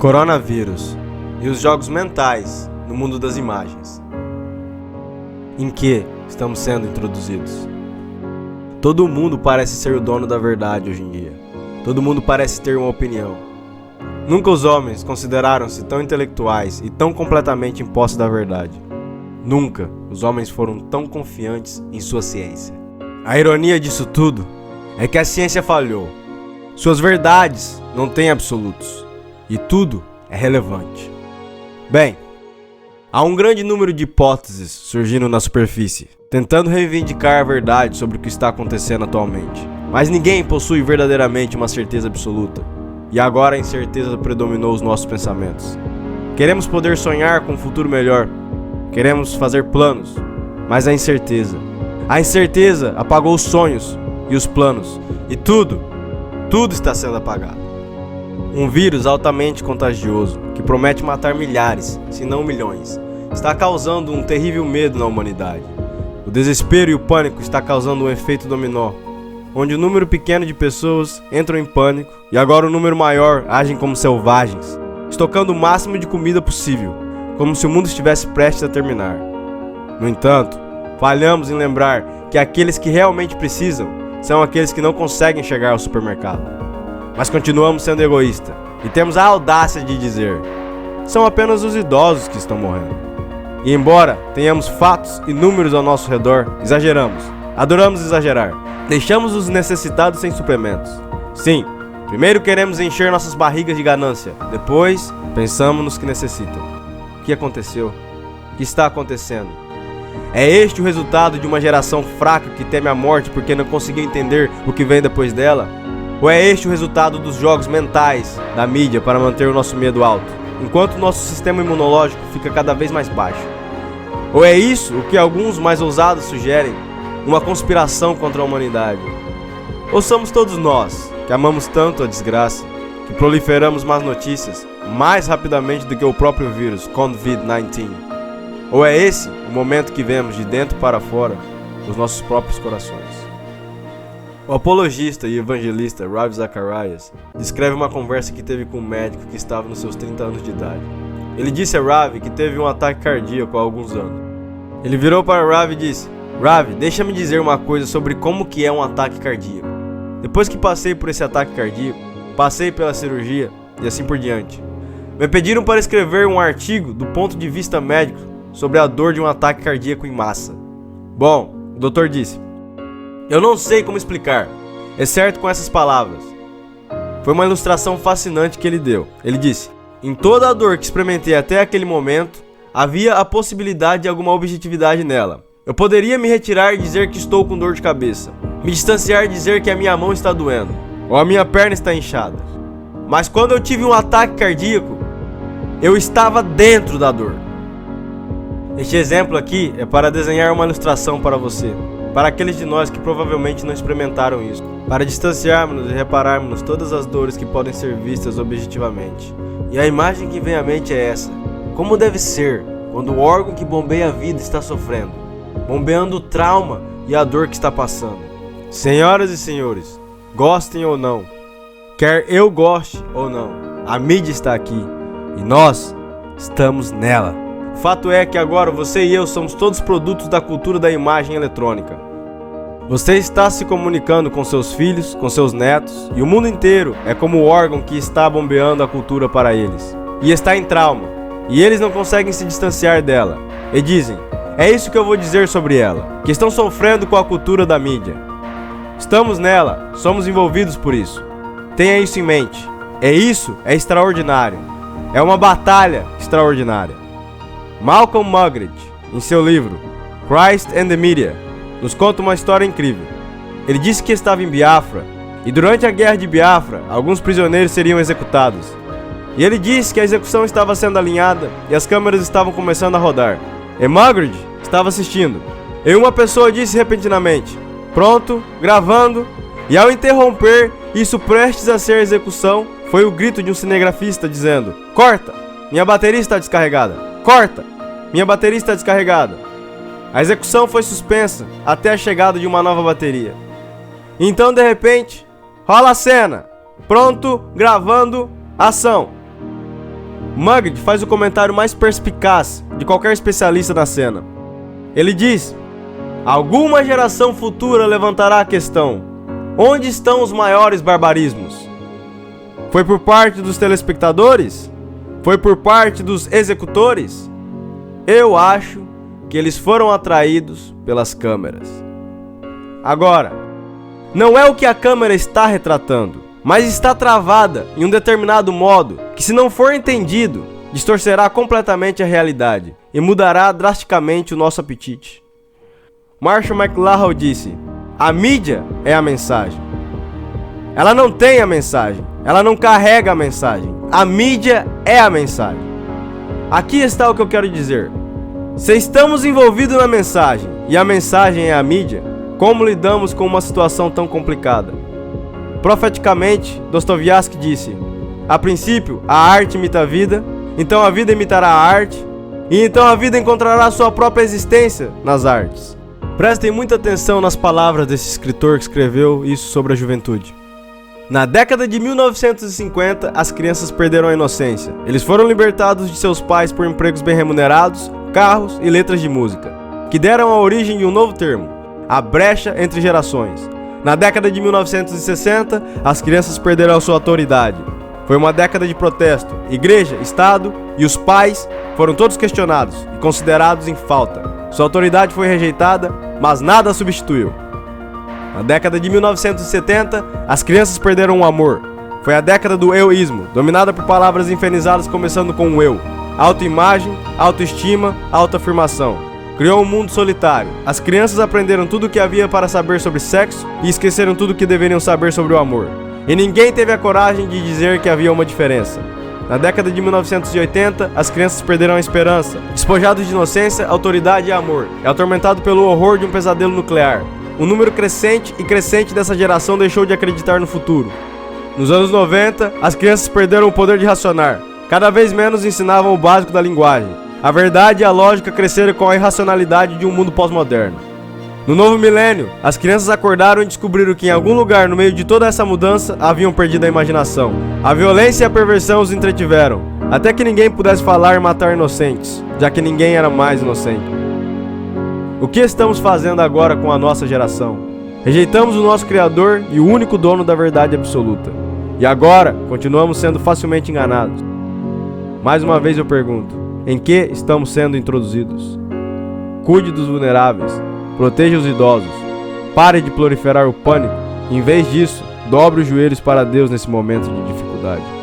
Coronavírus e os jogos mentais no mundo das imagens. Em que estamos sendo introduzidos? Todo mundo parece ser o dono da verdade hoje em dia. Todo mundo parece ter uma opinião. Nunca os homens consideraram-se tão intelectuais e tão completamente em posse da verdade. Nunca os homens foram tão confiantes em sua ciência. A ironia disso tudo é que a ciência falhou. Suas verdades não têm absolutos. E tudo é relevante. Bem, há um grande número de hipóteses surgindo na superfície, tentando reivindicar a verdade sobre o que está acontecendo atualmente. Mas ninguém possui verdadeiramente uma certeza absoluta. E agora a incerteza predominou os nossos pensamentos. Queremos poder sonhar com um futuro melhor. Queremos fazer planos, mas a incerteza apagou os sonhos e os planos. E tudo está sendo apagado. Um vírus altamente contagioso, que promete matar milhares, se não milhões, está causando um terrível medo na humanidade. O desespero e o pânico está causando um efeito dominó, onde um número pequeno de pessoas entram em pânico e agora um número maior agem como selvagens, estocando o máximo de comida possível, como se o mundo estivesse prestes a terminar. No entanto, falhamos em lembrar que aqueles que realmente precisam são aqueles que não conseguem chegar ao supermercado. Mas continuamos sendo egoístas e temos a audácia de dizer: são apenas os idosos que estão morrendo. E embora tenhamos fatos e números ao nosso redor, exageramos, adoramos exagerar. Deixamos os necessitados sem suplementos. Sim, primeiro queremos encher nossas barrigas de ganância, depois pensamos nos que necessitam. O que aconteceu? O que está acontecendo? É este o resultado de uma geração fraca que teme a morte porque não conseguiu entender o que vem depois dela? Ou é este o resultado dos jogos mentais da mídia para manter o nosso medo alto, enquanto o nosso sistema imunológico fica cada vez mais baixo? Ou é isso o que alguns mais ousados sugerem, uma conspiração contra a humanidade? Ou somos todos nós, que amamos tanto a desgraça, que proliferamos más notícias mais rapidamente do que o próprio vírus Covid-19? Ou é esse o momento que vemos de dentro para fora os nossos próprios corações? O apologista e evangelista Ravi Zacharias descreve uma conversa que teve com um médico que estava nos seus 30 anos de idade. Ele disse a Ravi que teve um ataque cardíaco há alguns anos. Ele virou para Ravi e disse: Ravi, deixa-me dizer uma coisa sobre como que é um ataque cardíaco. Depois que passei por esse ataque cardíaco, passei pela cirurgia e assim por diante. Me pediram para escrever um artigo do ponto de vista médico sobre a dor de um ataque cardíaco em massa. Bom, o doutor disse: eu não sei como explicar, exceto com essas palavras. Foi uma ilustração fascinante que ele deu. Ele disse: em toda a dor que experimentei até aquele momento, havia a possibilidade de alguma objetividade nela. Eu poderia me retirar e dizer que estou com dor de cabeça, me distanciar e dizer que a minha mão está doendo, ou a minha perna está inchada. Mas quando eu tive um ataque cardíaco, eu estava dentro da dor. Este exemplo aqui é para desenhar uma ilustração para você, para aqueles de nós que provavelmente não experimentaram isso, para distanciarmos e repararmos todas as dores que podem ser vistas objetivamente. E a imagem que vem à mente é essa: como deve ser quando o órgão que bombeia a vida está sofrendo, bombeando o trauma e a dor que está passando. Senhoras e senhores, gostem ou não, quer eu goste ou não, a mídia está aqui e nós estamos nela. O fato é que agora você e eu somos todos produtos da cultura da imagem eletrônica. Você está se comunicando com seus filhos, com seus netos, e o mundo inteiro é como o órgão que está bombeando a cultura para eles. E está em trauma, e eles não conseguem se distanciar dela. E dizem: é isso que eu vou dizer sobre ela, que estão sofrendo com a cultura da mídia. Estamos nela, somos envolvidos por isso. Tenha isso em mente. Isso é extraordinário. É uma batalha extraordinária. Malcolm Muggeridge, em seu livro Christ and the Media, nos conta uma história incrível. Ele disse que estava em Biafra, e durante a guerra de Biafra, alguns prisioneiros seriam executados. E ele disse que a execução estava sendo alinhada e as câmeras estavam começando a rodar. E Muggeridge estava assistindo. E uma pessoa disse repentinamente: pronto, gravando. E ao interromper isso prestes a ser execução, foi o grito de um cinegrafista dizendo: corta, minha bateria está descarregada. Corta, minha bateria está descarregada. A execução foi suspensa até a chegada de uma nova bateria. Então, de repente, rola a cena. Pronto, gravando, ação. Magid faz o comentário mais perspicaz de qualquer especialista na cena. Ele diz: alguma geração futura levantará a questão: onde estão os maiores barbarismos? Foi por parte dos telespectadores? Foi por parte dos executores? Eu acho que eles foram atraídos pelas câmeras. Agora, não é o que a câmera está retratando, mas está travada em um determinado modo que, se não for entendido, distorcerá completamente a realidade e mudará drasticamente o nosso apetite. Marshall McLuhan disse: a mídia é a mensagem. Ela não tem a mensagem, ela não carrega a mensagem. A mídia é a mensagem. Aqui está o que eu quero dizer. Se estamos envolvidos na mensagem e a mensagem é a mídia, como lidamos com uma situação tão complicada? Profeticamente, Dostoiévski disse: a princípio, a arte imita a vida, então a vida imitará a arte, e então a vida encontrará sua própria existência nas artes. Prestem muita atenção nas palavras desse escritor que escreveu isso sobre a juventude. Na década de 1950, as crianças perderam a inocência. Eles foram libertados de seus pais por empregos bem remunerados, carros e letras de música, que deram a origem de um novo termo: a brecha entre gerações. Na década de 1960, as crianças perderam a sua autoridade. Foi uma década de protesto. Igreja, Estado e os pais foram todos questionados e considerados em falta. Sua autoridade foi rejeitada, mas nada a substituiu. Na década de 1970, as crianças perderam o amor. Foi a década do euísmo, dominada por palavras infinizadas começando com o eu. Autoimagem, autoestima, autoafirmação. Criou um mundo solitário. As crianças aprenderam tudo o que havia para saber sobre sexo e esqueceram tudo o que deveriam saber sobre o amor. E ninguém teve a coragem de dizer que havia uma diferença. Na década de 1980, as crianças perderam a esperança. Despojados de inocência, autoridade e amor. É atormentado pelo horror de um pesadelo nuclear. Um número crescente e crescente dessa geração deixou de acreditar no futuro. Nos anos 90, as crianças perderam o poder de racionar. Cada vez menos ensinavam o básico da linguagem. A verdade e a lógica cresceram com a irracionalidade de um mundo pós-moderno. No novo milênio, as crianças acordaram e descobriram que em algum lugar no meio de toda essa mudança haviam perdido a imaginação. A violência e a perversão os entretiveram, até que ninguém pudesse falar e matar inocentes, já que ninguém era mais inocente. O que estamos fazendo agora com a nossa geração? Rejeitamos o nosso Criador e o único dono da verdade absoluta. E agora, continuamos sendo facilmente enganados. Mais uma vez eu pergunto: em que estamos sendo introduzidos? Cuide dos vulneráveis, proteja os idosos, pare de proliferar o pânico. Em vez disso, dobre os joelhos para Deus nesse momento de dificuldade.